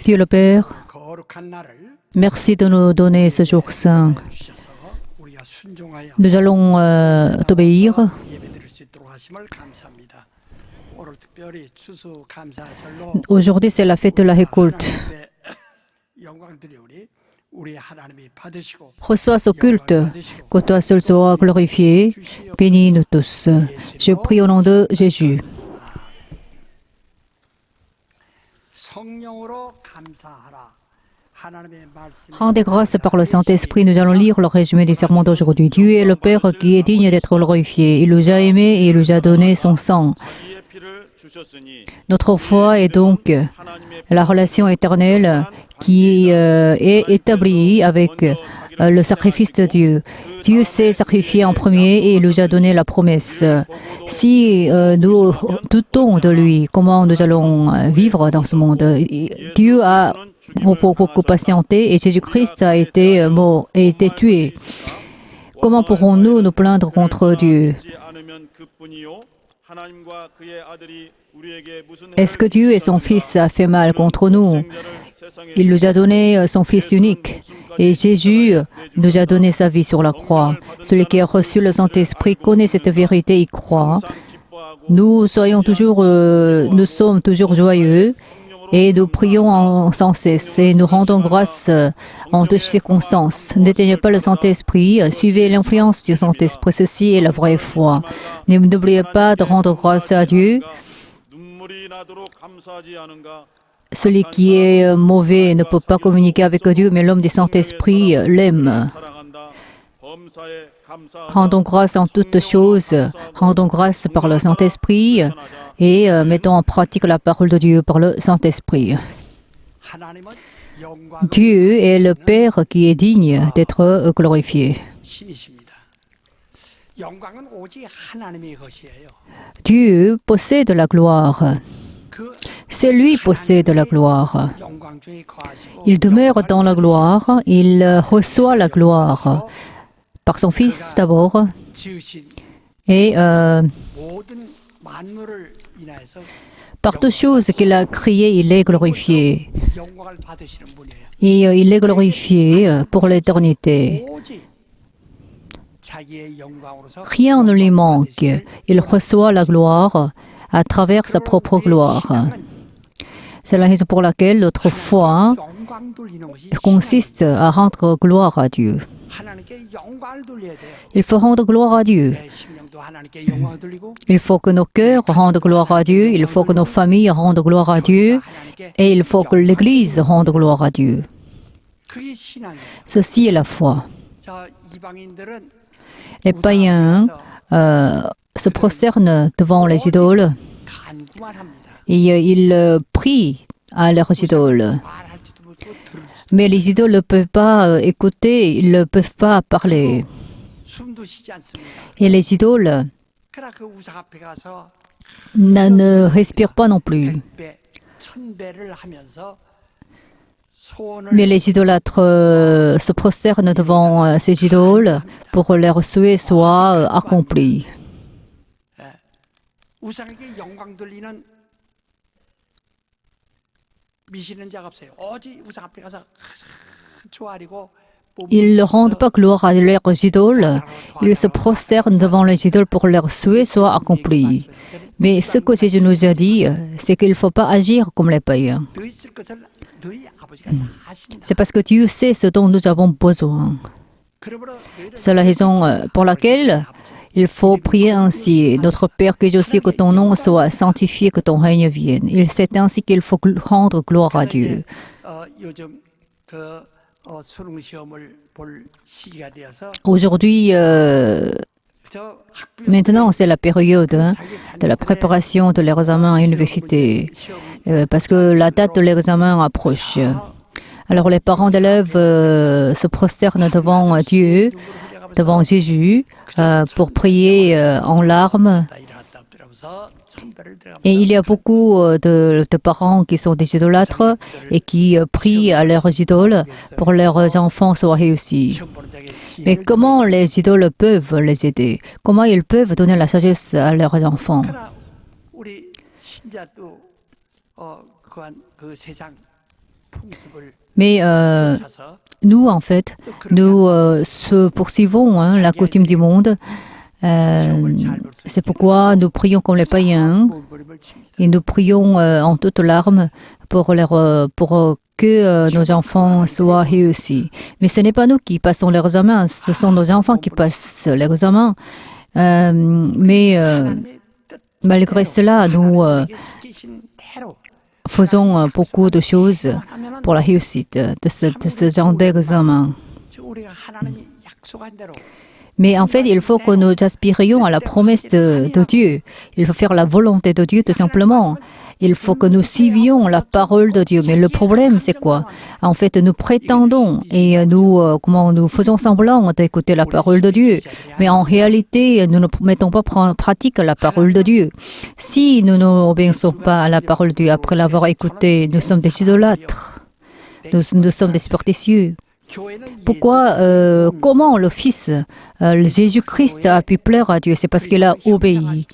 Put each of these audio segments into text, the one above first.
Dieu le Père, merci de nous donner ce jour saint. Nous allons t'obéir. Aujourd'hui, c'est la fête de la récolte. Reçois ce culte, que toi seul sois glorifié, bénis-nous tous. Je prie au nom de Jésus. Rendez grâce par le Saint-Esprit. Nous allons lire le résumé du sermon d'aujourd'hui. Dieu est le Père qui est digne d'être glorifié. Il nous a aimés et il nous a donné son sang. Notre foi est donc la relation éternelle qui est établie avec le sacrifice de Dieu. Dieu s'est sacrifié en premier et il nous a donné la promesse. Si nous doutons de lui, comment nous allons vivre dans ce monde? Dieu a beaucoup patienté et Jésus-Christ a été mort et été tué. Comment pourrons-nous nous plaindre contre Dieu? Est-ce que Dieu et son Fils a fait mal contre nous? Il nous a donné son Fils unique et Jésus nous a donné sa vie sur la croix. Celui qui a reçu le Saint-Esprit connaît cette vérité, y croit. Nous sommes toujours joyeux et nous prions sans cesse et nous rendons grâce en toutes circonstances. N'éteignez pas le Saint-Esprit, suivez l'influence du Saint-Esprit. Ceci est la vraie foi. N'oubliez pas de rendre grâce à Dieu. Celui qui est mauvais ne peut pas communiquer avec Dieu, mais l'homme du Saint-Esprit l'aime. Rendons grâce en toutes choses, rendons grâce par le Saint-Esprit et mettons en pratique la parole de Dieu par le Saint-Esprit. Dieu est le Père qui est digne d'être glorifié. Dieu possède la gloire. C'est lui qui possède la gloire. Il demeure dans la gloire, il reçoit la gloire par son Fils d'abord et par toutes choses qu'il a créées, il est glorifié. Et il est glorifié pour l'éternité. Rien ne lui manque. Il reçoit la gloire à travers sa propre gloire. C'est la raison pour laquelle notre foi consiste à rendre gloire à Dieu. Il faut rendre gloire à Dieu. Il faut que nos cœurs rendent gloire à Dieu, il faut que nos familles rendent gloire à Dieu, et il faut que l'Église rende gloire à Dieu. Ceci est la foi. Les païens se prosternent devant les idoles et ils prient à leurs idoles. Mais les idoles ne peuvent pas écouter, ils ne peuvent pas parler. Et les idoles ne respirent pas non plus. Mais les idolâtres se prosternent devant ces idoles pour que leurs souhaits soient accomplis. Ils ne rendent pas gloire à leurs idoles, ils se prosternent devant les idoles pour que leurs souhaits soient accomplis. Mais ce que Jésus nous a dit, c'est qu'il ne faut pas agir comme les païens. C'est parce que Dieu sait ce dont nous avons besoin. C'est la raison pour laquelle il faut prier ainsi. Notre Père que je sais que ton nom soit sanctifié, que ton règne vienne. C'est ainsi qu'il faut rendre gloire à Dieu. Aujourd'hui, maintenant, c'est la période de la préparation de l'examen à l'université, parce que la date de l'examen approche. Alors les parents d'élèves se prosternent devant Dieu, devant Jésus, pour prier en larmes. Et il y a beaucoup de parents qui sont des idolâtres et qui prient à leurs idoles pour que leurs enfants soient réussis. Mais comment les idoles peuvent les aider? Comment ils peuvent donner la sagesse à leurs enfants? Mais nous, en fait, nous se poursuivons la coutume du monde. C'est pourquoi nous prions comme les païens et nous prions en toutes larmes pour que nos enfants soient réussis. Mais ce n'est pas nous qui passons l'examen, ce sont nos enfants qui passent l'examen. Mais malgré cela, nous faisons beaucoup de choses pour la réussite de ce genre d'examen. Mais en fait, il faut que nous aspirions à la promesse de Dieu. Il faut faire la volonté de Dieu tout simplement. Il faut que nous suivions la parole de Dieu. Mais le problème, c'est quoi? En fait, nous prétendons et nous faisons semblant d'écouter la parole de Dieu. Mais en réalité, nous ne mettons pas en pratique la parole de Dieu. Si nous n'obéissons pas à la parole de Dieu après l'avoir écoutée, nous sommes des idolâtres. Nous sommes des superstitieux. Pourquoi, comment le Fils, Jésus-Christ a pu plaire à Dieu? C'est parce qu'il a obéi.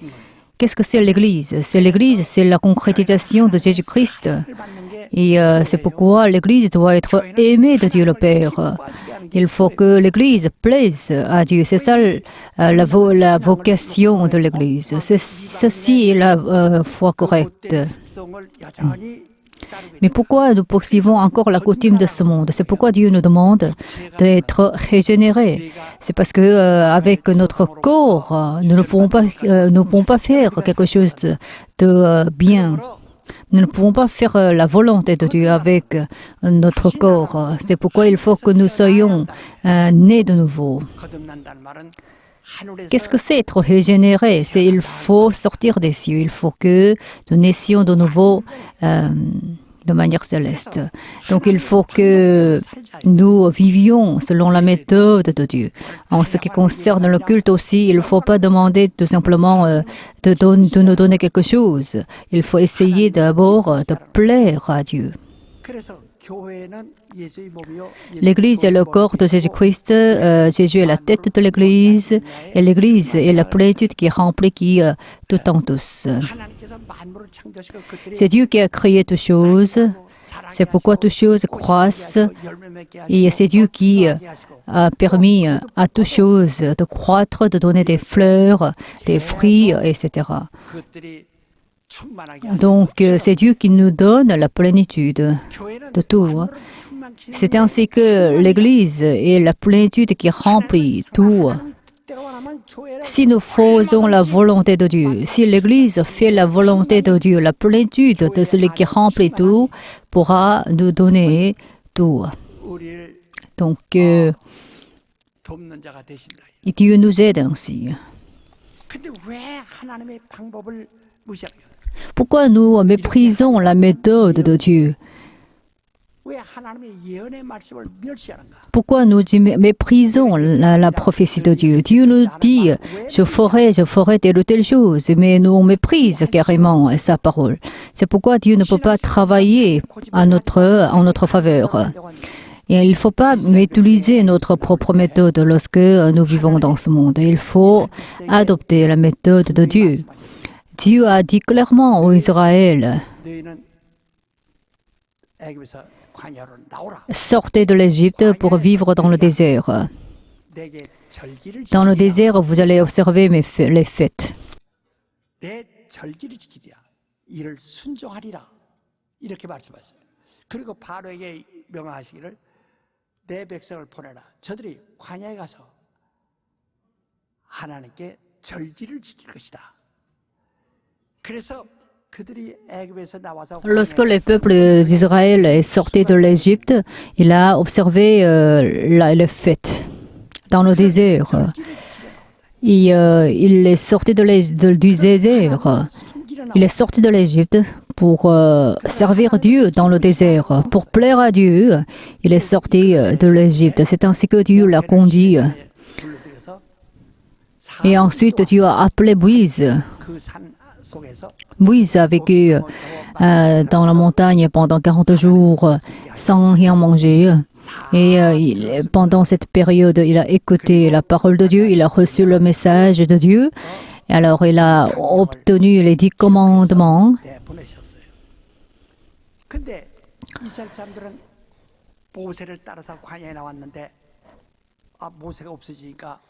Qu'est-ce que c'est l'Église? L'Église, c'est la concrétisation de Jésus-Christ. Et c'est pourquoi l'Église doit être aimée de Dieu le Père. Il faut que l'Église plaise à Dieu. C'est ça la vocation de l'Église. Ceci est la foi correcte. Mais pourquoi nous poursuivons encore la coutume de ce monde? C'est pourquoi Dieu nous demande d'être régénérés. C'est parce que avec notre corps, nous ne pouvons pas faire quelque chose de bien. Nous ne pouvons pas faire la volonté de Dieu avec notre corps. C'est pourquoi il faut que nous soyons nés de nouveau. Qu'est-ce que c'est être régénéré? Il faut sortir des cieux. Il faut que nous naissions de nouveau de manière céleste. Donc il faut que nous vivions selon la méthode de Dieu. En ce qui concerne le culte aussi, il ne faut pas demander tout simplement de nous donner quelque chose. Il faut essayer d'abord de plaire à Dieu. L'Église est le corps de Jésus-Christ. Jésus est la tête de l'Église. Et l'Église est la plénitude qui remplit tout en tous. C'est Dieu qui a créé toutes choses. C'est pourquoi toutes choses croissent. Et c'est Dieu qui a permis à toutes choses de croître, de donner des fleurs, des fruits, etc. Donc, c'est Dieu qui nous donne la plénitude de tout. C'est ainsi que l'Église est la plénitude qui remplit tout. Si nous faisons la volonté de Dieu, si l'Église fait la volonté de Dieu, la plénitude de celui qui remplit tout pourra nous donner tout. Donc, Dieu nous aide ainsi. Pourquoi nous méprisons la méthode de Dieu? Pourquoi nous méprisons la prophétie de Dieu? Dieu nous dit, je ferai telle ou telle chose, mais nous méprisons carrément sa parole. C'est pourquoi Dieu ne peut pas travailler en notre faveur. Et il ne faut pas utiliser notre propre méthode lorsque nous vivons dans ce monde. Il faut adopter la méthode de Dieu. Dieu a dit clairement aux Israël, sortez de l'Égypte pour vivre dans le désert. Dans le désert, vous allez observer les fêtes. Lorsque le peuple d'Israël est sorti de l'Égypte, il a observé les fêtes dans le désert. Il est sorti du désert. Il est sorti de l'Égypte pour servir Dieu dans le désert. Pour plaire à Dieu, il est sorti de l'Égypte. C'est ainsi que Dieu l'a conduit. Et ensuite, Dieu a appelé Moïse. Moïse a vécu dans la montagne pendant 40 jours sans rien manger. Et pendant cette période, il a écouté la parole de Dieu, il a reçu le message de Dieu. Alors, il a obtenu les 10 commandements. 이스라엘 사람들은 모세를 따라서 광야에 나왔는데 모세가 없어지니까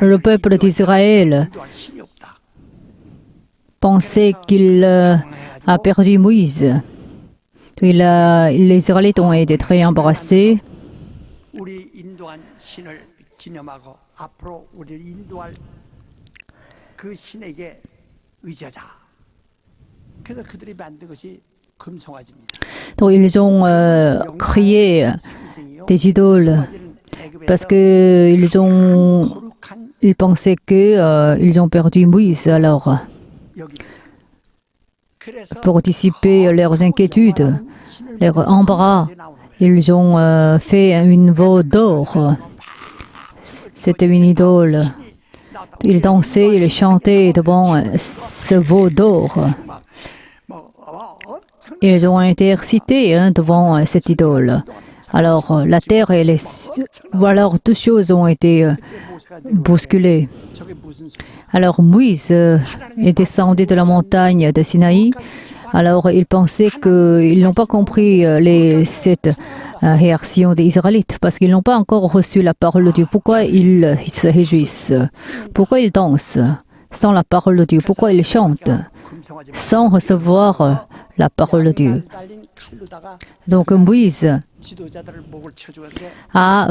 Le peuple d'Israël 인도할 힘이 없다. pensait qu'il a perdu Moïse. Les Israélites ont été très embarrassés. 우리 인도한 신을 기념하고 앞으로 우리를 인도할 그 신에게 의지하자. 그래서 그들이 만든 것이 금송아지입니다. Donc ils ont créé des idoles parce que ils pensaient que ils ont perdu Moïse. Alors, pour dissiper leurs inquiétudes, leurs embarras, ils ont fait une veau d'or. C'était une idole. Ils dansaient, ils chantaient devant ce veau d'or. Ils ont été excités devant cette idole. Alors, la terre et les... Alors, toutes choses ont été bousculées. Alors, Moïse est descendu de la montagne de Sinaï. Alors, ils pensaient qu'ils n'ont pas compris les 7 réactions des Israélites parce qu'ils n'ont pas encore reçu la parole de Dieu. Pourquoi ils se réjouissent? Pourquoi ils dansent sans la parole de Dieu? Pourquoi ils chantent sans recevoir la parole de Dieu? Donc, Moïse a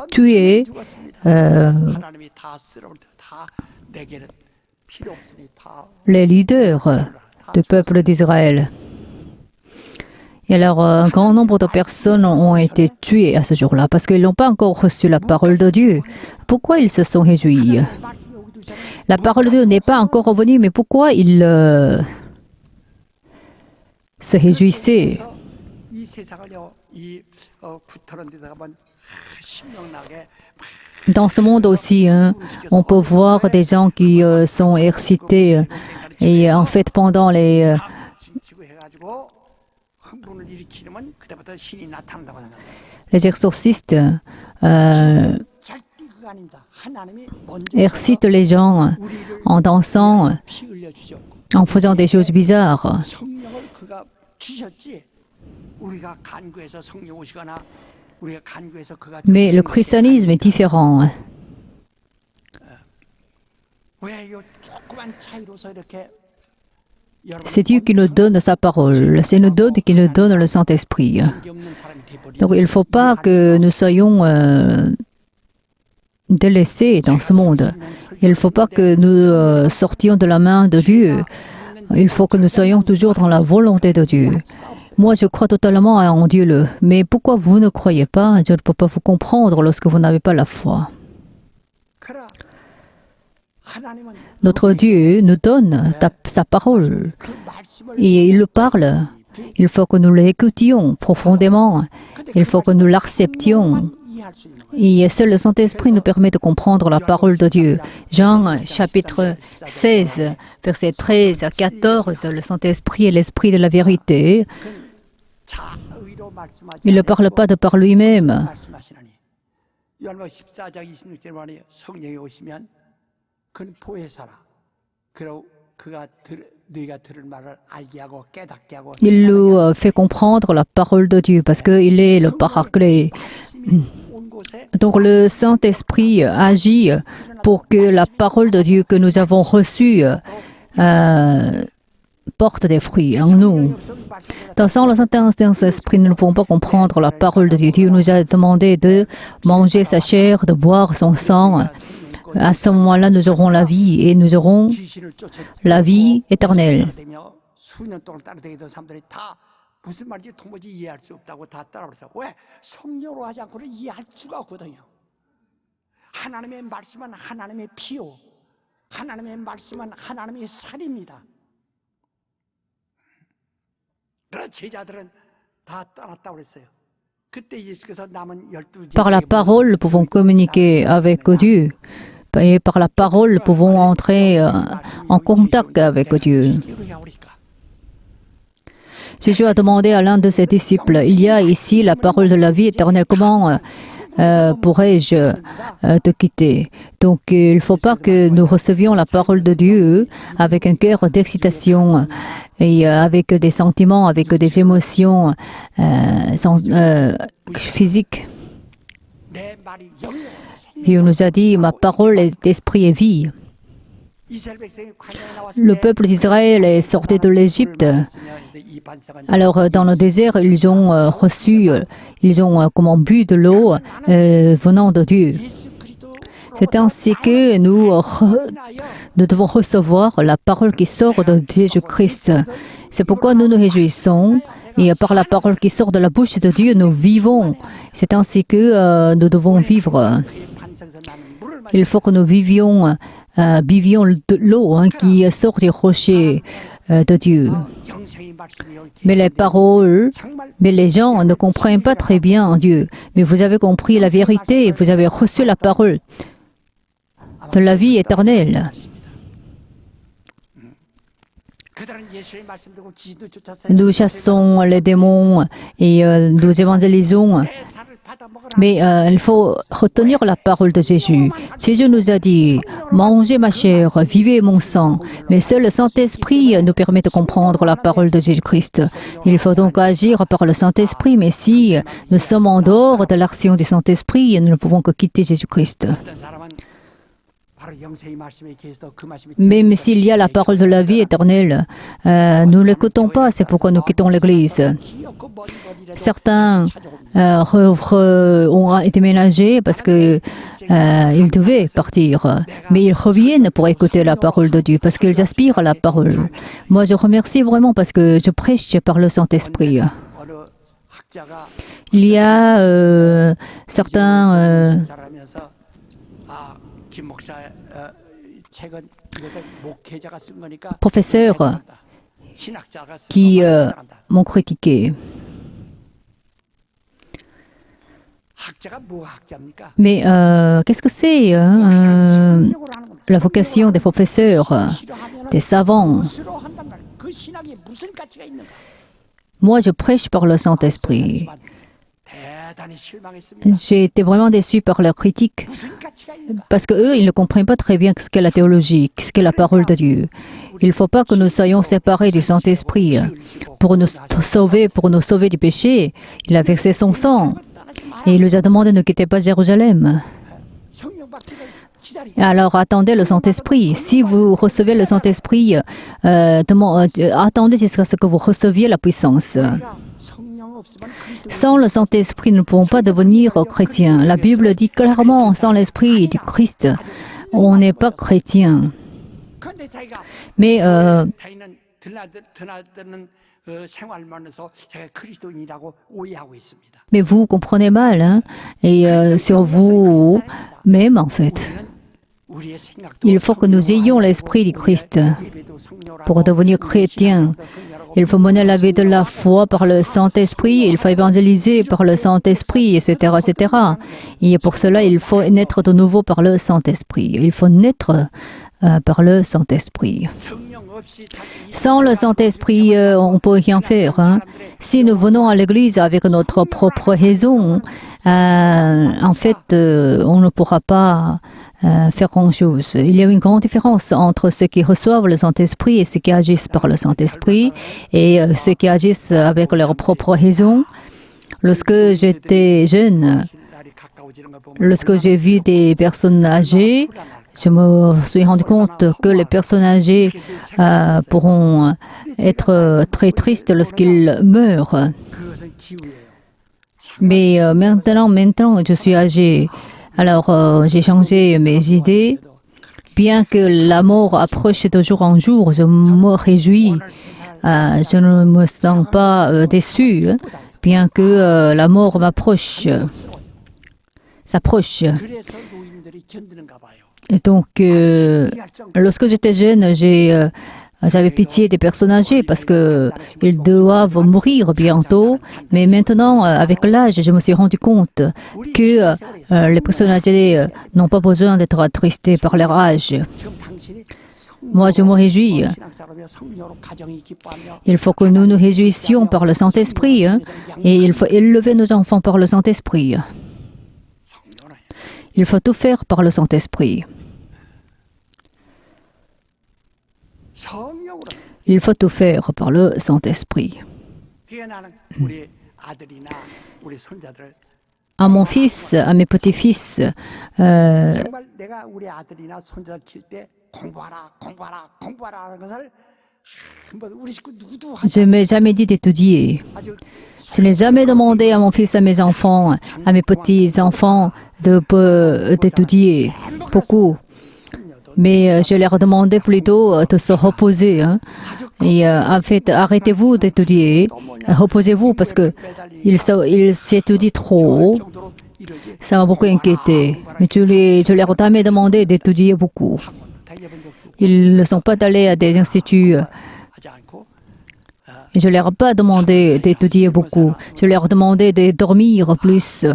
tué les leaders du peuple d'Israël. Et alors, un grand nombre de personnes ont été tuées à ce jour-là parce qu'ils n'ont pas encore reçu la parole de Dieu. Pourquoi ils se sont réjouis? La parole de Dieu n'est pas encore revenue, mais pourquoi ils se réjouissaient? Dans ce monde aussi, on peut voir des gens qui sont excités et en fait pendant les exorcistes excitent les gens en dansant, en faisant des choses bizarres. Mais le christianisme est différent. C'est Dieu qui nous donne sa parole. C'est nous qui nous donne le Saint-Esprit. Donc il ne faut pas que nous soyons délaissés dans ce monde. Il ne faut pas que nous sortions de la main de Dieu. Il faut que nous soyons toujours dans la volonté de Dieu. Moi, je crois totalement en Dieu. Mais pourquoi vous ne croyez pas? Je ne peux pas vous comprendre lorsque vous n'avez pas la foi. Notre Dieu nous donne sa parole et il le parle. Il faut que nous l'écoutions profondément. Il faut que nous l'acceptions. Et seul le Saint-Esprit nous permet de comprendre la parole de Dieu. Jean chapitre 16, versets 13 à 14, le Saint-Esprit est l'Esprit de la vérité. Il ne parle pas de par lui-même. Il nous fait comprendre la parole de Dieu parce qu'il est le paraclet. Donc le Saint-Esprit agit pour que la parole de Dieu que nous avons reçue porte des fruits en nous. Sans le Saint-Esprit, nous ne pouvons pas comprendre la parole de Dieu. Dieu nous a demandé de manger sa chair, de boire son sang. À ce moment-là, nous aurons la vie et nous aurons la vie éternelle. 무슨 말인지 도무지 이해할 수 없다고 다 따라버렸어요. 왜? 성령으로 하지 않고는 이해할 수가 없거든요. 하나님의 말씀은 하나님의 피요. 하나님의 말씀은 하나님의 살입니다. 그런 제자들은 다 떠났다고 그랬어요. 그때 예수께서 남은 12 Par la parole, nous pouvons communiquer avec Dieu. Et par la parole, nous pouvons entrer en contact avec Dieu. Jésus a demandé à l'un de ses disciples, il y a ici la parole de la vie éternelle, comment pourrais-je te quitter? Donc, il ne faut pas que nous recevions la parole de Dieu avec un cœur d'excitation et avec des sentiments, avec des émotions physiques. Dieu nous a dit, ma parole est d'esprit et vie. Le peuple d'Israël est sorti de l'Égypte. Alors, dans le désert, ils ont bu de l'eau venant de Dieu. C'est ainsi que nous devons recevoir la parole qui sort de Jésus-Christ. C'est pourquoi nous nous réjouissons. Et par la parole qui sort de la bouche de Dieu, nous vivons. C'est ainsi que nous devons vivre. Il faut que nous buvions de l'eau qui sort du rocher de Dieu. Mais les gens ne comprennent pas très bien Dieu. Mais vous avez compris la vérité, vous avez reçu la parole de la vie éternelle. Nous chassons les démons et nous évangélisons. Mais il faut retenir la parole de Jésus. Jésus nous a dit, mangez ma chair, vivez mon sang. Mais seul le Saint-Esprit nous permet de comprendre la parole de Jésus-Christ. Il faut donc agir par le Saint-Esprit. Mais si nous sommes en dehors de l'action du Saint-Esprit, nous ne pouvons que quitter Jésus-Christ. Même s'il y a la parole de la vie éternelle, nous ne l'écoutons pas, c'est pourquoi nous quittons l'Église. Certains ont été ménagés parce qu'ils devaient partir, mais ils reviennent pour écouter la parole de Dieu, parce qu'ils aspirent à la parole. Moi, je remercie vraiment parce que je prêche par le Saint-Esprit. Il y a certains professeurs qui m'ont critiqué. Mais qu'est-ce que c'est la vocation des professeurs, des savants? Moi, je prêche par le Saint-Esprit. J'ai été vraiment déçu par leurs critiques parce qu'eux, ils ne comprennent pas très bien ce qu'est la théologie, ce qu'est la parole de Dieu. Il ne faut pas que nous soyons séparés du Saint-Esprit. Pour nous sauver du péché, il a versé son sang et il nous a demandé de ne quitter pas Jérusalem. Alors attendez le Saint-Esprit. Si vous recevez le Saint-Esprit, attendez jusqu'à ce que vous receviez la puissance. Sans le Saint-Esprit, nous ne pouvons pas devenir chrétiens. La Bible dit clairement, sans l'Esprit du Christ, on n'est pas chrétien. Mais vous comprenez mal, hein? Et sur vous-même, en fait. Il faut que nous ayons l'Esprit du Christ pour devenir chrétiens. Il faut mener la vie de la foi par le Saint-Esprit, il faut évangéliser par le Saint-Esprit, etc., etc. Et pour cela, il faut naître de nouveau par le Saint-Esprit. Il faut naître par le Saint-Esprit. Sans le Saint-Esprit, on ne peut rien faire. Hein. Si nous venons à l'Église avec notre propre raison, en fait, on ne pourra pas faire grand-chose. Il y a une grande différence entre ceux qui reçoivent le Saint-Esprit et ceux qui agissent par le Saint-Esprit et ceux qui agissent avec leur propre raison. Lorsque j'étais jeune, lorsque j'ai vu des personnes âgées, je me suis rendu compte que les personnes âgées pourront être très tristes lorsqu'ils meurent. Mais maintenant, je suis âgée. Alors, j'ai changé mes idées. Bien que la mort approche de jour en jour, je me réjouis. Je ne me sens pas déçue, hein, bien que la mort s'approche. Et donc, lorsque j'étais jeune, j'avais pitié des personnes âgées parce qu'ils doivent mourir bientôt. Mais maintenant, avec l'âge, je me suis rendu compte que les personnes âgées n'ont pas besoin d'être attristées par leur âge. Moi, je me réjouis. Il faut que nous nous réjouissions par le Saint-Esprit, hein, et il faut élever nos enfants par le Saint-Esprit. Il faut tout faire par le Saint-Esprit. 성령으로. Il faut tout faire par le Saint-Esprit. 그게 나는 우리 아들이나 우리 손자들 À mon fils, à mes petits-fils, 정말 내가 우리 아들이나 손자들 키울 때 공부하라 하는 것을 한번 우리 식구 누구도 je ne m'ai jamais dit d'étudier. 아주 Je n'ai jamais demandé à mon fils, à mes enfants, à mes petits-enfants d'étudier beaucoup. Mais je leur demandais plutôt de se reposer. Hein. Et en fait, arrêtez-vous d'étudier. Reposez-vous parce que ils s'étudient trop. 정도로 이러지 Ça m'a beaucoup inquiété. Mais je leur ai jamais demandé d'étudier beaucoup. 달려본 적도 Ils ne sont pas allés à des instituts. 하지 않고 Et je leur ai pas demandé d'étudier beaucoup. Je leur ai demandé de dormir plus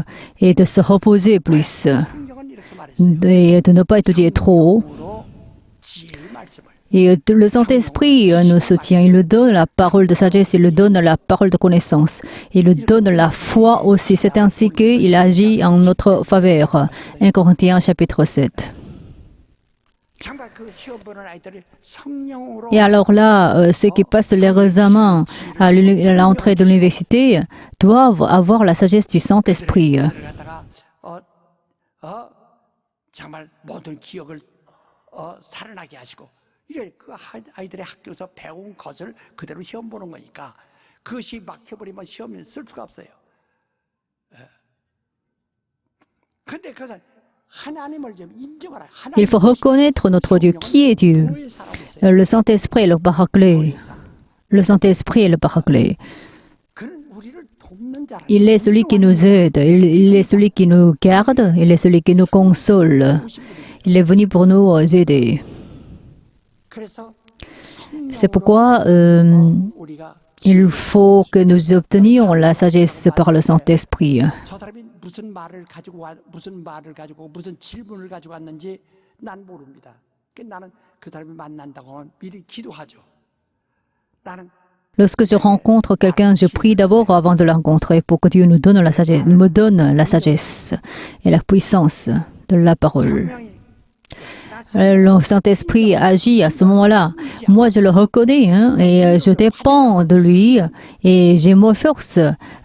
et de se reposer plus. 성경은 이렇게 말했어요. Et de ne pas étudier trop. 으로 지혜의 말씀을 Et le Saint-Esprit nous soutient. Il nous donne la parole de sagesse, il nous donne la parole de connaissance. Il nous donne la foi aussi. C'est ainsi qu'il agit en notre faveur. 1 Corinthiens chapitre 7. 정말 그 시험 보는 아이들이 성령으로 Et alors là, ceux qui passent les examens à l'entrée de l'université doivent avoir la sagesse du Saint-Esprit. 갖다가 정말 모든 기억을 살아나게 하시고 이게 그 아이들의 학교에서 배운 것을 그대로 시험 보는 거니까 그것이 막혀버리면 시험에 쓸 수가 없어요. 그런데 그것은 하나님을 좀 인정하라. Il faut reconnaître notre Dieu. Qui est Dieu? Le Saint-Esprit est le paraclet. Le Saint-Esprit est le paraclet. 그는 우리를 돕는 자라. Il est celui qui nous aide. Il est celui qui nous garde. Il est celui qui nous console. Il est venu pour nous aider. 그래서 C'est pourquoi 우리가 il faut que nous obtenions la sagesse par le Saint-Esprit. 저 사람이 무슨 말을 가지고 무슨 질문을 가지고 왔는지 난 모릅니다. 나는 그 사람이 만난다고 하면 미리 기도하죠. 나는 Lorsque je rencontre quelqu'un, je prie d'abord avant de le rencontrer pour que Dieu nous donne la sagesse, me donne la sagesse et la puissance de la parole. Le Saint-Esprit agit à ce moment-là. Moi, je le reconnais hein, et je dépends de lui et j'ai ma force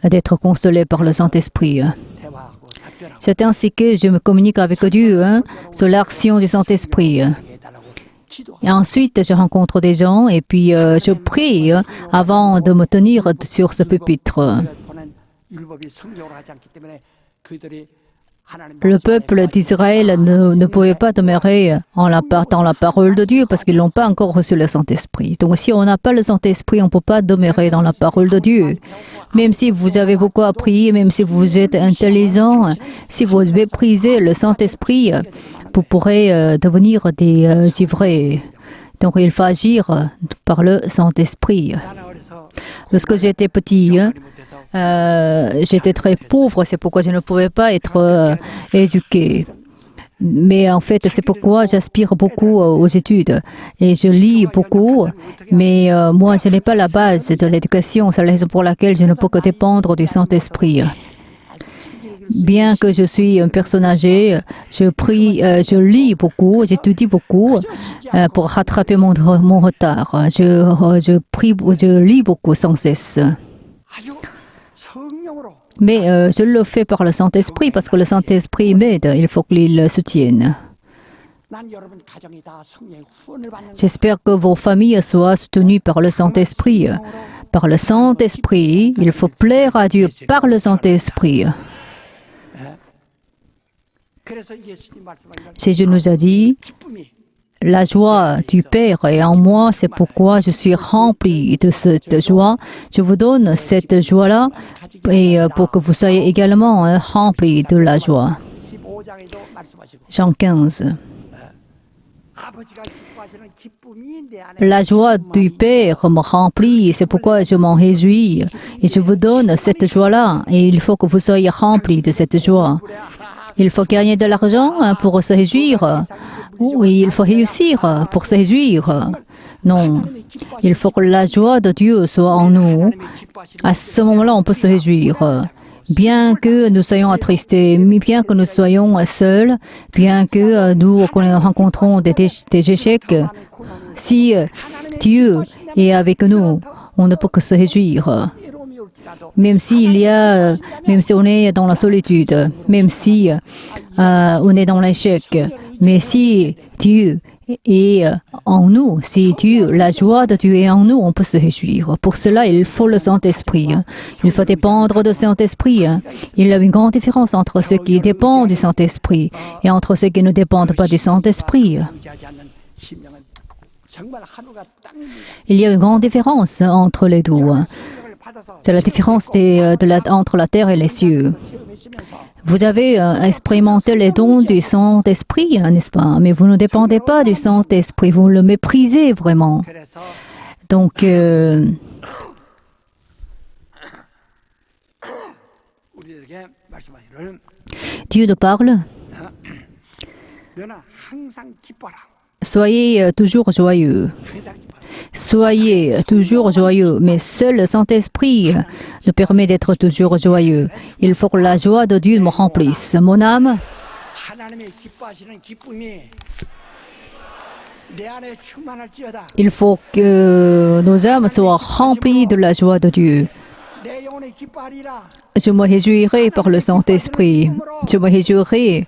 d'être consolé par le Saint-Esprit. 대화하고 답변하고 C'est ainsi que je me communique avec Dieu hein, sur l'action du Saint-Esprit. 해달라고 기도하고 Et ensuite, je rencontre des gens et puis je prie avant de me tenir sur ce pupitre. 보낸 율법이 성경으로 하지 않기 때문에 그들이 하나님 Le peuple d'Israël ne pouvait pas demeurer dans la parole de Dieu parce qu'ils n'ont pas encore reçu le Saint-Esprit. Donc si on n'a pas le Saint-Esprit, on ne peut pas demeurer dans la parole de Dieu. Même si vous avez beaucoup appris, même si vous êtes intelligent, si vous méprisez le Saint-Esprit, vous pourrez devenir des ivrés. Donc il faut agir par le Saint-Esprit. 나는 어려서 Lorsque j'étais petit, j'étais très pauvre, c'est pourquoi je ne pouvais pas être éduqué. Mais en fait, c'est pourquoi j'aspire beaucoup aux études et je lis beaucoup. Mais moi, je n'ai pas la base de l'éducation. C'est la raison pour laquelle je ne peux que dépendre du Saint-Esprit. Bien que je suis une personne âgée, je prie, je lis beaucoup, j'étudie beaucoup pour rattraper mon retard. Je prie, je lis beaucoup sans cesse. 아주 성령으로 Mais je le fais par le Saint-Esprit parce que le Saint-Esprit m'aide. Il faut qu'il le soutienne. 난 여러분 가정이 다 성령의 후원을 받는 J'espère que vos familles soient soutenues par le Saint-Esprit. Par le Saint-Esprit, il faut plaire à Dieu par le Saint-Esprit. 그래서 예수님 말씀하신 Jésus nous a dit, 기쁨이 la joie du Père est en moi, c'est pourquoi je suis rempli de cette joie. Je vous donne cette joie-là et pour que vous soyez également remplis de la joie. 15장에도 말씀하시고 Jean 15. 아버지가 기뻐하시는 기쁨이 내 안에 La joie du Père me remplit, c'est pourquoi je m'en réjouis. Et je vous donne cette joie-là, et il faut que vous soyez remplis de cette joie. Il faut gagner de l'argent pour se réjouir. Oui, il faut réussir pour se réjouir. Non, il faut que la joie de Dieu soit en nous. À ce moment-là, on peut se réjouir. Bien que nous soyons attristés, bien que nous soyons seuls, bien que nous rencontrons des échecs, si Dieu est avec nous, on ne peut que se réjouir. Même si on est dans la solitude, même si on est dans l'échec, mais si Dieu est en nous, si la joie de Dieu est en nous, on peut se réjouir. Pour cela, il faut le Saint-Esprit. Il faut dépendre du Saint-Esprit. Il y a une grande différence entre ceux qui dépendent du Saint-Esprit et entre ceux qui ne dépendent pas du Saint-Esprit. Il y a une grande différence entre les deux. C'est la différence entre la terre et les cieux. Vous avez expérimenté les dons du Saint-Esprit, n'est-ce pas? Mais vous ne dépendez pas du Saint-Esprit, vous le méprisez vraiment. Donc, Dieu nous parle. Soyez toujours joyeux. Soyez toujours joyeux, mais seul le Saint-Esprit nous permet d'être toujours joyeux. Il faut que la joie de Dieu me remplisse. Mon âme, il faut que nos âmes soient remplies de la joie de Dieu. Je me réjouirai par le Saint-Esprit. Je me réjouirai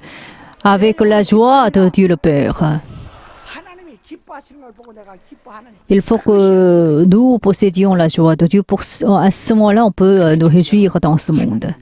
avec la joie de Dieu le Père. Il faut que nous possédions la joie de Dieu. À ce moment-là, on peut nous réjouir dans ce monde.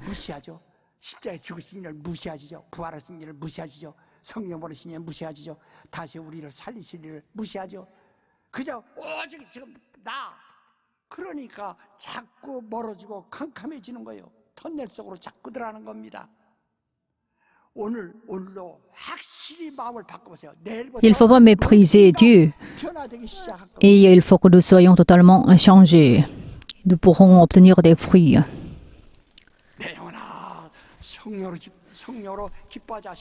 Il ne faut pas mépriser Dieu et il faut que nous soyons totalement changés. Nous pourrons obtenir des fruits.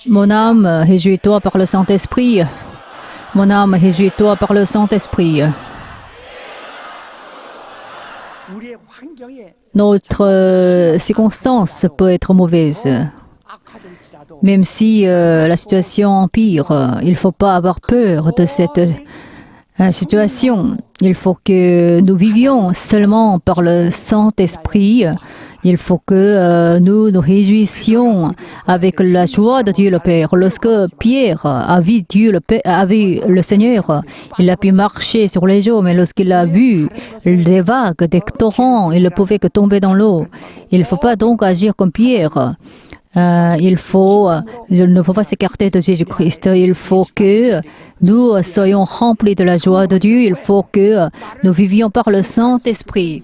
Mon âme, réjouis-toi par le Saint-Esprit. Mon âme, réjouis-toi par le Saint-Esprit. Notre circonstance peut être mauvaise. Même si la situation empire, il ne faut pas avoir peur de cette situation. Il faut que nous vivions seulement par le Saint-Esprit. Il faut que nous nous réjouissions avec la joie de Dieu le Père. Lorsque Pierre a vu le Seigneur, il a pu marcher sur les eaux, mais lorsqu'il a vu des vagues, des torrents, il ne pouvait que tomber dans l'eau. Il ne faut pas donc agir comme Pierre. Il ne faut pas s'écarter de Jésus-Christ. Il faut que nous soyons remplis de la joie de Dieu. Il faut que nous vivions par le Saint-Esprit.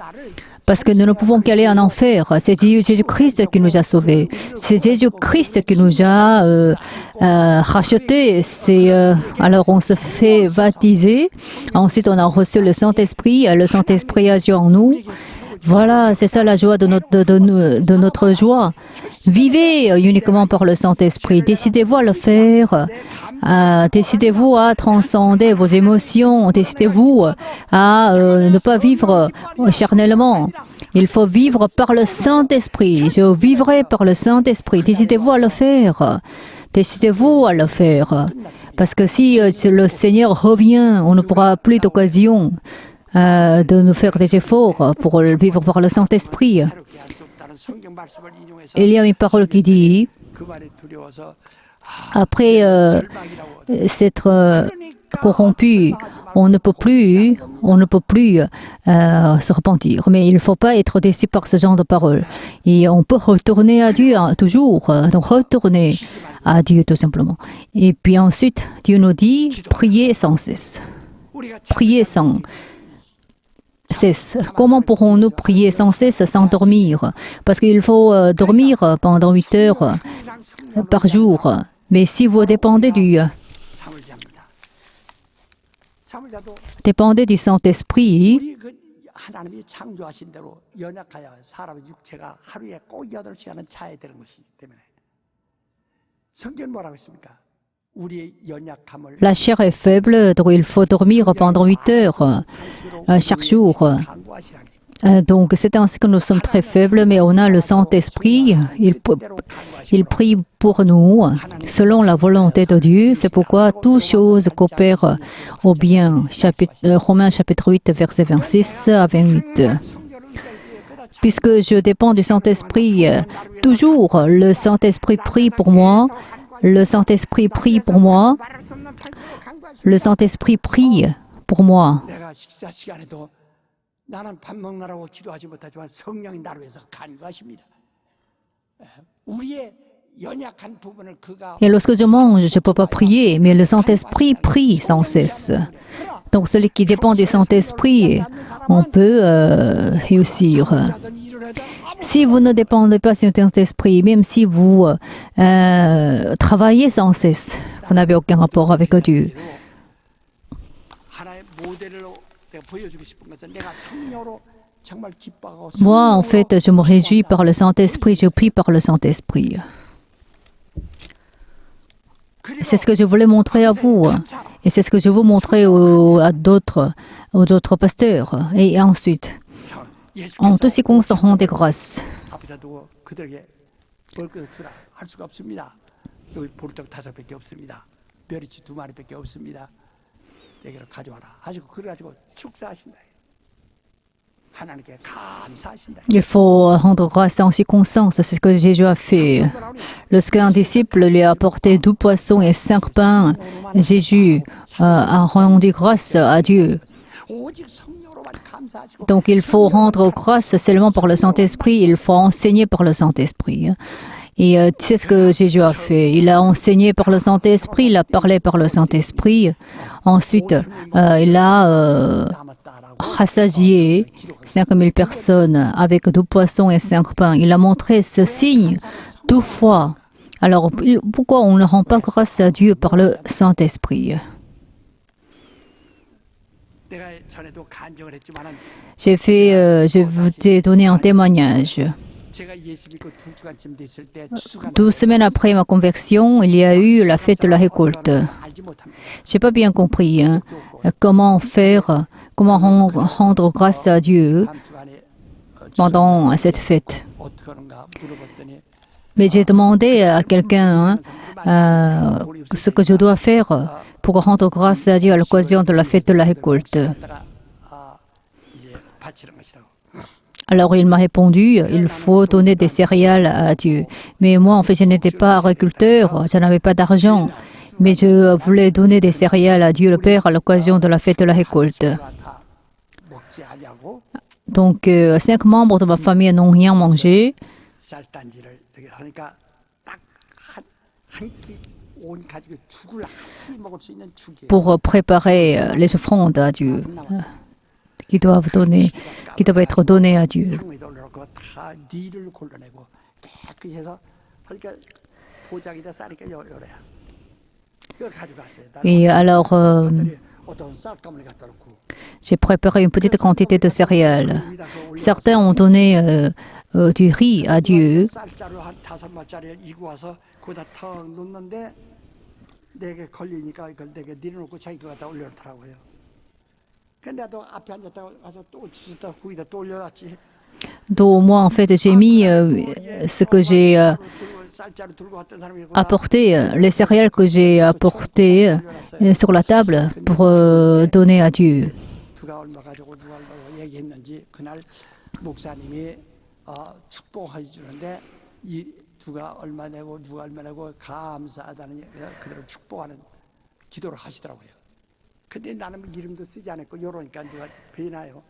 Parce que nous ne pouvons qu'aller en enfer. C'est Jésus-Christ qui nous a sauvés. C'est Jésus-Christ qui nous a rachetés. Alors on se fait baptiser. Ensuite on a reçu le Saint-Esprit. Le Saint-Esprit agit en nous. Voilà, c'est ça la joie de notre joie. Vivez uniquement par le Saint-Esprit. Décidez-vous à le faire. Décidez-vous à transcender vos émotions. Décidez-vous à ne pas vivre charnellement. Il faut vivre par le Saint-Esprit. Je vivrai par le Saint-Esprit. Décidez-vous à le faire. Décidez-vous à le faire. Parce que si le Seigneur revient, on ne pourra plus d'occasion de nous faire des efforts pour vivre par le Saint-Esprit. Il y a une parole qui dit, après s'être corrompu, on ne peut plus se repentir. Mais il ne faut pas être déçu par ce genre de paroles. Et on peut retourner à Dieu toujours. Donc retourner à Dieu tout simplement. Et puis ensuite, Dieu nous dit, priez sans cesse. Priez sans cesse. Comment pourrons-nous prier sans cesse, sans dormir? Parce qu'il faut dormir pendant 8 heures par jour. Mais si vous dépendez du Saint-Esprit, la chair est faible, donc il faut dormir pendant 8 heures chaque jour. Donc c'est ainsi que nous sommes très faibles, mais on a le Saint-Esprit. Il prie pour nous selon la volonté de Dieu. C'est pourquoi toutes choses coopèrent au bien. Romains chapitre 8, verset 26 à 28. Puisque je dépends du Saint-Esprit, toujours le Saint-Esprit prie pour moi. Le Saint-Esprit prie pour moi. Le Saint-Esprit prie pour moi. 내가 식사 시간에도 나는 밥 먹느라고 기도하지 못하지만 성령이 나를 위해서 간구하십니다. 우리의 연약한 부분을 그가 Et lorsque je mange, je ne peux pas prier, mais le Saint-Esprit prie sans cesse. Donc celui qui dépend du Saint-Esprit, on peut réussir. Si vous ne dépendez pas du Saint-Esprit, même si vous travaillez sans cesse, vous n'avez aucun rapport avec Dieu. 하나의 모델로 내가 보여주고 싶은 것은 내가 성령으로 정말 기뻐하고 Moi, en fait, je me réjouis par le Saint-Esprit, je prie par le Saint-Esprit. C'est ce que je voulais montrer à vous. Et c'est ce que je veux montrer aux autres pasteurs. Et ensuite, en tout ce qui concerne des grâces. 앞에다 두고 그들에게 벌금 주라 할 수가 없습니다. 여기 보리떡 5개밖에 없습니다. 멸치 2마리밖에 없습니다. 내게로 가져와라 하시고 그래가지고 축사하신다. 하나님께 감사하신다. Il faut rendre grâce en circonstance, c'est ce que Jésus a fait. Lorsqu'un disciple lui a apporté 2 poissons et 5 pains, Jésus a rendu grâce à Dieu. 오직 성령으로만 감사하시고 Donc il faut rendre grâce seulement par le Saint-Esprit, il faut enseigner par le Saint-Esprit. Et c'est ce que Jésus a fait. Il a enseigné par le Saint-Esprit, il a parlé par le Saint-Esprit. Ensuite, il a rassasié 5000 personnes avec 2 poissons et 5 pains. Il a montré ce signe 2 fois. Alors, pourquoi on ne rend pas grâce à Dieu par le Saint-Esprit? 내가 전에도 간증을 했지만은 Je vous ai donné un témoignage. 제가 예수 믿고 2주간쯤 됐을 때 추수가 12 semaines après ma conversion, il y a eu la fête de la récolte. 알지 못합니다. Je n'ai pas bien compris comment rendre grâce à Dieu 다음 주간에 pendant cette fête. 어떻게 하는가 물어봤더니 Mais j'ai demandé à quelqu'un ce que je dois faire pour rendre grâce à Dieu à l'occasion de la fête de la récolte. 갖다가 이제 바치는 것이라고. Alors il m'a répondu, il faut donner des céréales à Dieu. Mais moi, en fait, je n'étais pas agriculteur, je n'avais pas d'argent. Mais je voulais donner des céréales à Dieu le Père à l'occasion de la fête de la récolte. 다 먹지 아니하고 Donc, 5 membres de ma famille n'ont rien mangé. 쌀단지를 이렇게 하니까 딱 한 끼 온 가지고 죽을 한 끼 먹을 수 있는 죽이에요. Pour préparer les offrandes à Dieu qui doivent être données à Dieu. 상위도 올려놓고 다 니를 골라내고 깨끗이 해서 그러니까 포장이다 싸니까 요래야. 이걸 가져갔어요. Et alors, 어떤 쌀가마니 갖다 놓고 j'ai préparé une petite quantité de céréales. Certains ont donné du riz à Dieu. 쌀자루 한 5마짜리 이고 와서 거기다 턱 놓는데 내게 걸리니까 이걸 내게 내려놓고 자기 거 갖다 올려놓더라고요. 근데 또 앞에 앉았다가 가서 또 주셨다 구이다 또 올려놨지. Donc, moi, en fait, j'ai mis ce que j'ai 쌀자루 들고 왔던 사람이 apporté, les céréales que j'ai apportées sur la table pour donner à Dieu. 누가 얼마 가지고 누가 얼마 가지고 얘기했는지 그날 목사님이 축복해 주는데 이 누가 얼마 내고 누가 얼마 내고 감사하다는 그들을 축복하는 기도를 하시더라고요. 근데 나는 이름도 쓰지 않았고 이러니까 누가 배나요.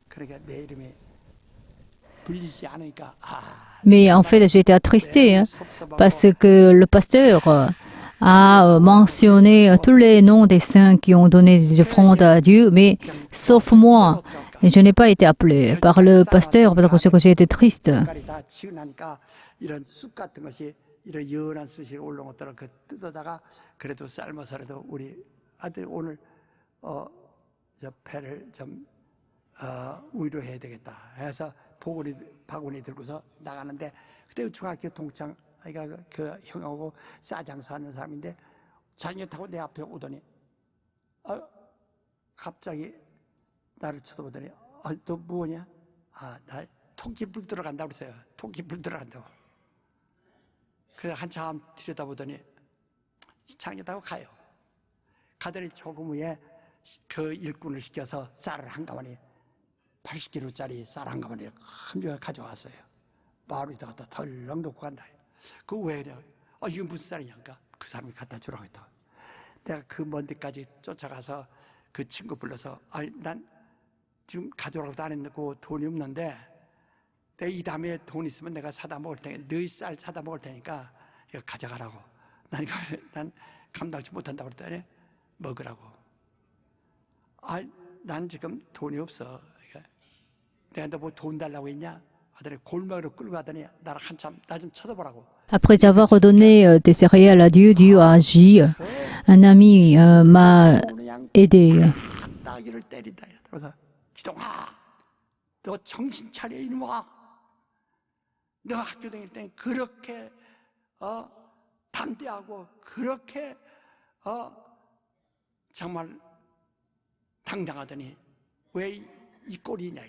그러니까 내 이름이 불리지 않으니까 Mais en fait, j'ai été attristé parce que le pasteur a mentionné tous les noms des saints qui ont donné des offrandes à Dieu, mais sauf moi. Et je n'ai pas été appelé par le pasteur parce que j'ai été triste. 색깔이 다 치우나니까 이런 쑥 같은 것이 이런 연한 쑥이 올라온 것들을 그 뜯어다가 그래도 삶아서라도 우리 아들 오늘 저 배를 좀 위로해야 되겠다 해서 바구니 들고서 나가는데 그때 중학교 동창 아이가 그 형하고 싸장사 하는 사람인데 자전거 타고 내 앞에 오더니 갑자기 나를 쳐다보더니 너 뭐냐? 나 토끼 불 들어간다고 그랬어요. 토끼 불 들어간다고. 그래서 한참 들여다보더니 창에다가 가요. 가더니 조금 후에 그 일꾼을 시켜서 쌀을 한 가마니 80kg짜리 쌀 한 가마니 큰 가져왔어요. 마을 위에다 갖다 덜렁 놓고 간다. 그거 왜 그래? 이거 무슨 쌀이냐니까 그 사람이 갖다 주라고 했다. 내가 그 먼 데까지 쫓아가서 그 친구 불러서 난 지금 가져오라고도 안 했고 돈이 없는데 내가 이 다음에 돈 있으면 내가 사다 먹을 테니까 너희 쌀 사다 먹을 테니까 이거 가져가라고. 난 감당치 못한다고 그랬더니 먹으라고. 난 지금 돈이 없어. 내가 너 뭐 돈 달라고 했냐? 하더니 골목으로 끌고 가더니 나를 한참 나 좀 쳐다보라고. Après avoir redonné des céréales à Dieu, Dieu a agi. Un ami m'a aidé. 따기를 때린다. 그래서 기동아, 너 정신 차려 이놈아. 너 학교 다닐 때 그렇게 담대하고 그렇게 정말 당당하더니 왜 이 꼴이냐.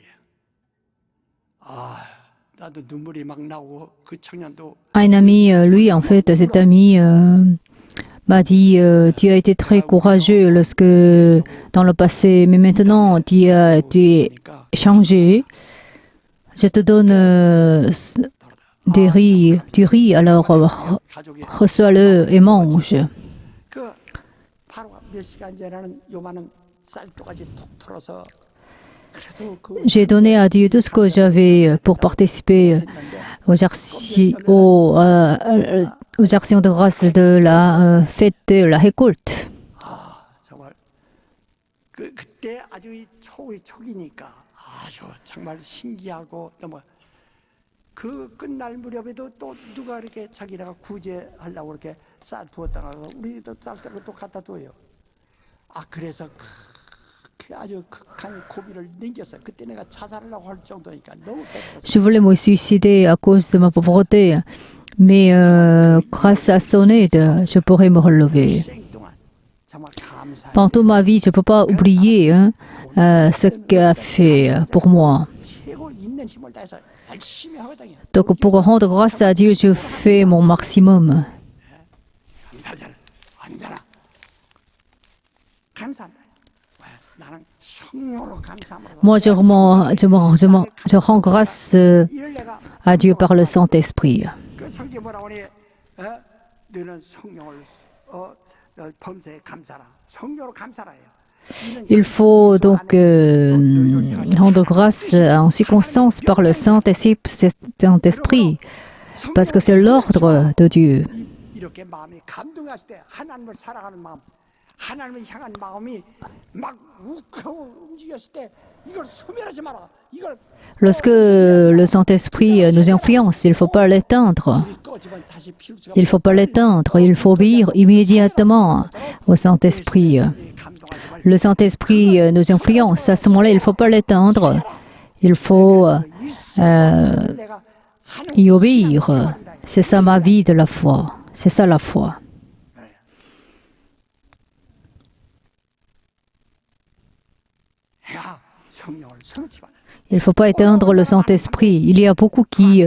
나도 눈물이 막 나오고 그 청년도. Un ami, lui, en fait, cet ami m'a dit tu as été très courageux lorsque dans le passé, mais maintenant tu es changé. Je te donne du riz, alors reçois-le et mange. 그 바로 몇 시간 전에는 요만한 쌀도가지 톡 털어서. J'ai donné à Dieu tout ce que j'avais pour participer aux actions de grâce de la fête de la récolte. 정말 그때 아주 초기니까 아주 정말 신기하고 너무 그 끝날 무렵에도 또 누가 이렇게 자기네가 구제하려고 이렇게 쌀 두었다가 우리도 쌀 또 갖다 둬요. 그래서 아주 극한 고비를 넘겼어요. 그때 내가 자살하려고 할 정도니까 너무 배고팠어요. Je voulais me suicider à cause de ma pauvreté, mais grâce à son aide, je pourrais me relever. Pendant toute ma vie, je ne peux pas oublier ce qu'il a fait pour moi. Donc pour rendre grâce à Dieu, je fais mon maximum. Moi, je rends grâce à Dieu par le Saint-Esprit. Il faut donc rendre grâce en circonstance par le Saint-Esprit, parce que c'est l'ordre de Dieu. Lorsque le Saint-Esprit nous influence, il ne faut pas l'éteindre. Il ne faut pas l'éteindre, il faut obéir immédiatement au Saint-Esprit. Le Saint-Esprit nous influence, à ce moment-là, il ne faut pas l'éteindre. Il faut y obéir. C'est ça ma vie de la foi. C'est ça la foi. Il ne faut pas éteindre le Saint-Esprit. Il y a beaucoup qui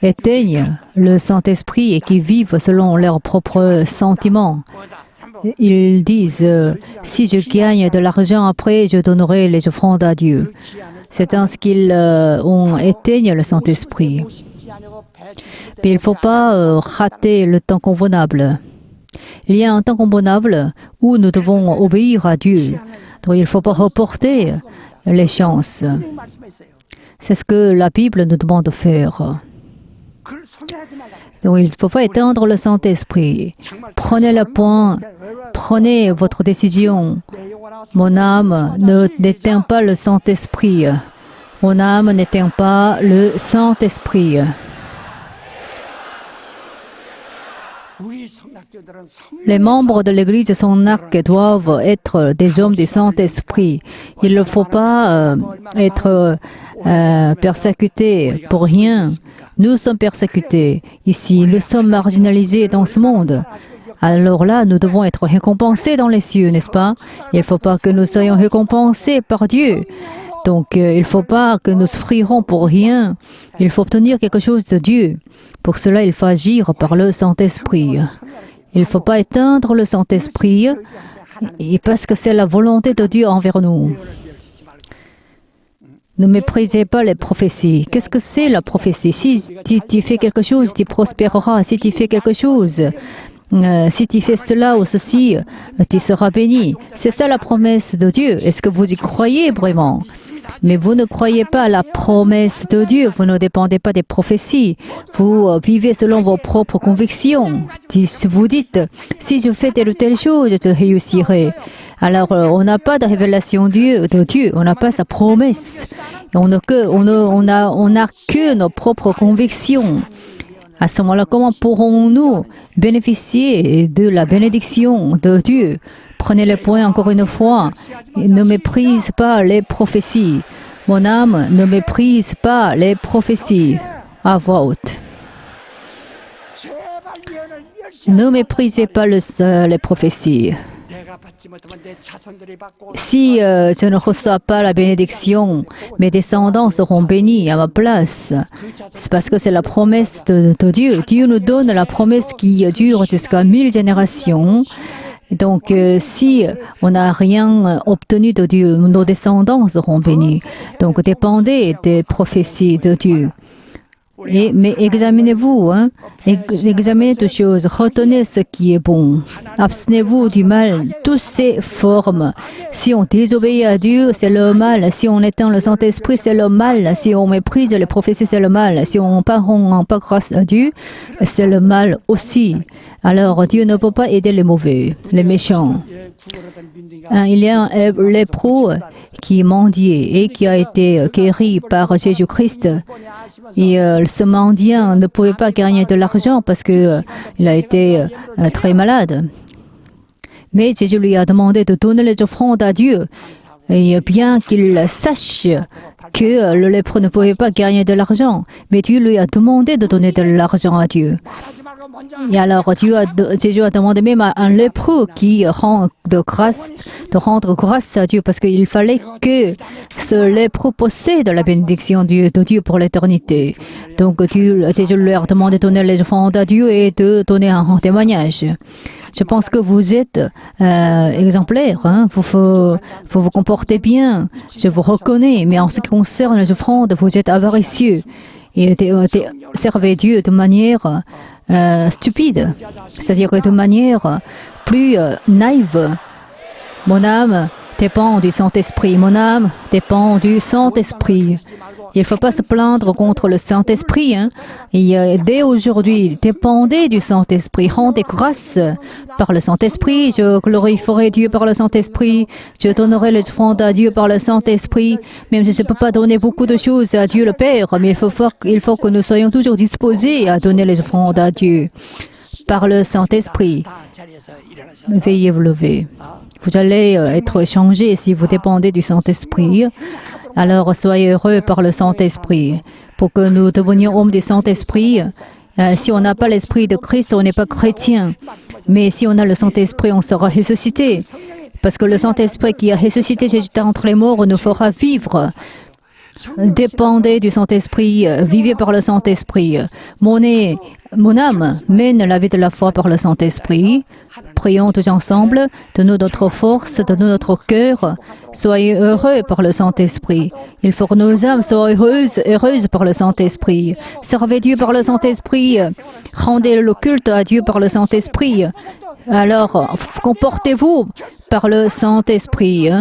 éteignent le Saint-Esprit et qui vivent selon leurs propres sentiments. Ils disent si je gagne de l'argent après, je donnerai les offrandes à Dieu. C'est ainsi qu'ils éteignent le Saint-Esprit. Mais il ne faut pas rater le temps convenable. Il y a un temps convenable où nous devons obéir à Dieu. Donc il ne faut pas reporter les chances. C'est ce que la Bible nous demande de faire. Donc il ne faut pas éteindre le Saint-Esprit. Prenez le point, prenez votre décision. Mon âme n'éteint pas le Saint-Esprit. Mon âme n'éteint pas le Saint-Esprit. Les membres de l'Église Sonac doivent être des hommes du Saint-Esprit. Il ne faut pas être persécutés pour rien. Nous sommes persécutés ici, nous sommes marginalisés dans ce monde. Alors là, nous devons être récompensés dans les cieux, n'est-ce pas? Il ne faut pas que nous soyons récompensés par Dieu. Donc, il ne faut pas que nous souffrirons pour rien. Il faut obtenir quelque chose de Dieu. Pour cela, il faut agir par le Saint-Esprit. Il ne faut pas éteindre le Saint-Esprit, et parce que c'est la volonté de Dieu envers nous. Ne méprisez pas les prophéties. Qu'est-ce que c'est la prophétie? Si tu fais quelque chose, tu prospéreras. Si tu fais quelque chose, si tu fais cela ou ceci, tu seras béni. C'est ça la promesse de Dieu. Est-ce que vous y croyez vraiment? Mais vous ne croyez pas à la promesse de Dieu. Vous ne dépendez pas des prophéties. Vous vivez selon vos propres convictions. Vous dites, si je fais telle ou telle chose, je réussirai. Alors, on n'a pas de révélation de Dieu. On n'a pas sa promesse. On n'a que nos propres convictions. À ce moment-là, comment pourrons-nous bénéficier de la bénédiction de Dieu? Prenez le point encore une fois. Ne méprise pas les prophéties. Mon âme, ne méprise pas les prophéties. À voix haute. Ne méprisez pas les prophéties. Si je ne reçois pas la bénédiction, mes descendants seront bénis à ma place. C'est parce que c'est la promesse de Dieu. Dieu nous donne la promesse qui dure jusqu'à 1000 générations. Donc, si on n'a rien obtenu de Dieu, nos descendants seront bénis. Donc, dépendez des prophéties de Dieu. Mais examinez-vous, examinez toutes choses, retenez ce qui est bon, abstenez-vous du mal, toutes ces formes. Si on désobéit à Dieu, c'est le mal. Si on éteint le Saint-Esprit, c'est le mal. Si on méprise les prophéties, c'est le mal. Si on rend pas grâce à Dieu, c'est le mal aussi. Alors Dieu ne peut pas aider les mauvais, les méchants. Il y a un lépreux qui mendiait et qui a été guéri par Jésus-Christ. Et ce mendiant ne pouvait pas gagner de l'argent parce qu'il a été très malade. Mais Jésus lui a demandé de donner les offrandes à Dieu. Et bien qu'il sache que le lépreux ne pouvait pas gagner de l'argent, mais Dieu lui a demandé de donner de l'argent à Dieu. Et alors Jésus a demandé même à un lépreux qui rend de rendre grâce à Dieu, parce qu'il fallait que ce lépreux possède la bénédiction de Dieu pour l'éternité. Donc Jésus lui a demandé de donner les offrandes à Dieu et de donner un témoignage. Je pense que vous êtes exemplaires, vous vous comportez bien, je vous reconnais, mais en ce qui concerne les offrandes, vous êtes avaricieux et servez Dieu de manière stupide, c'est-à-dire de manière plus naïve. Mon âme dépend du Saint-Esprit, mon âme dépend du Saint-Esprit. Il ne faut pas se plaindre contre le Saint-Esprit. Et dès aujourd'hui, dépendez du Saint-Esprit. Rendez grâce par le Saint-Esprit. Je glorifierai Dieu par le Saint-Esprit. Je donnerai les offrandes à Dieu par le Saint-Esprit. Même si je ne peux pas donner beaucoup de choses à Dieu le Père, mais il faut que nous soyons toujours disposés à donner les offrandes à Dieu par le Saint-Esprit. Veuillez vous lever. Vous allez être changés si vous dépendez du Saint-Esprit. Alors soyez heureux par le Saint-Esprit. Pour que nous devenions hommes du Saint-Esprit, si on n'a pas l'Esprit de Christ, on n'est pas chrétien. Mais si on a le Saint-Esprit, on sera ressuscité. Parce que le Saint-Esprit qui a ressuscité Jésus entre les morts nous fera vivre. Dépendez du Saint-Esprit, vivez par le Saint-Esprit. Mon âme mène la vie de la foi par le Saint-Esprit. Prions tous ensemble, donnons notre force, donnons notre cœur. Soyez heureux par le Saint-Esprit. Il faut que nos âmes soient heureuses par le Saint-Esprit. Servez Dieu par le Saint-Esprit. Rendez le culte à Dieu par le Saint-Esprit. Alors, comportez-vous par le Saint-Esprit.